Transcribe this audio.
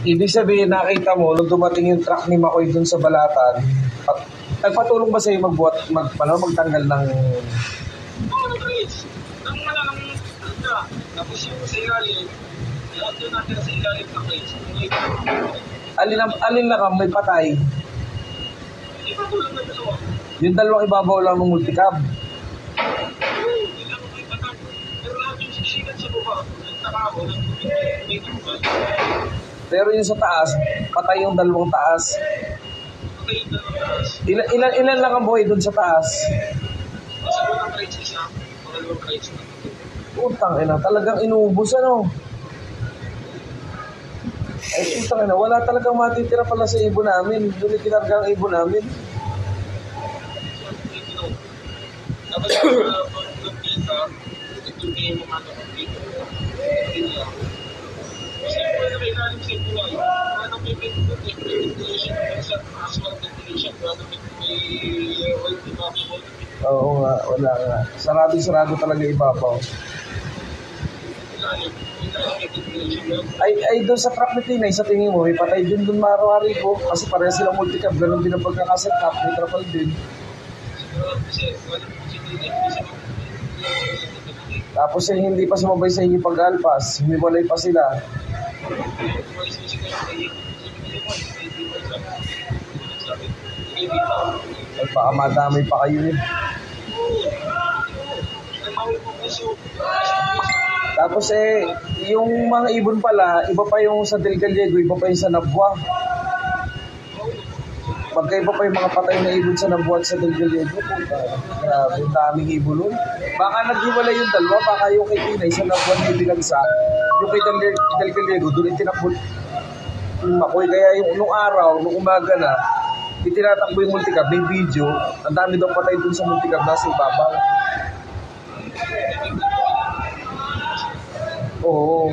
Ibig sabihin, nakita mo, nung dumating yung truck ni Makoy dun sa Balatan, nagpatulong ba sa'yo magtanggal ng... Oo, nag-reach. Tapos yung sa ilalim, lahat yun natin sa ilalim ng reach. Alin lang may patay? Ipatulong na dalawa. Yung dalawang ibabaw lang ng multicab? Oo, hindi lang may patay. Pero lahat yung sisikat sa baba, nagtakaw, may tumbal. Pero yung sa taas, patay yung dalawang taas. Patay yung dalawang taas. Ilan lang ang buhay dun sa taas? Sa unang reach isa, pangalawang reach na. Putang ina, talagang inubos ano. Ay, putang ina, wala talagang matitira pala sa ibon namin. Doon itinarga ang ibon namin. Tapos yung pita, ito yung mga nakapito. Kasi kung may ilalim sa ibon, ano may ventilation, sa aswang ventilation, ano may oil evacuation. Oo nga, wala nga. Sarado talaga ibabaw. Ay doon sa truck ni Tinay, sa tingin mo, may patay din doon maro-hari ko. Kasi pareha silang multicab, ganun din ang pagkakaset up, may trapal din. Tapos hindi pa sumabay sa inyo pag-alpas, humiwalay pa sila. Ay, baka madamay pa kayo eh. Tapos yung mga ibon pala, iba pa yung sa Del Gallego, iba pa yung sa Nabwa. Magkaiba pa yung mga patay na ibon sa Nabwa at sa Del Gallego. Grabe, daming ibon nun. Baka naghiwalay yung dalawa, baka yung kay Tinay sa Nabwa na ibinagsa. Yung kay Del Gallego, doon itinakbol yung Makoy. Kaya yung nung araw, nung umaga na, itinatakbo yung multicab, may video. Ang dami daw patay dun sa multicab, nasa ibabaw. Oo.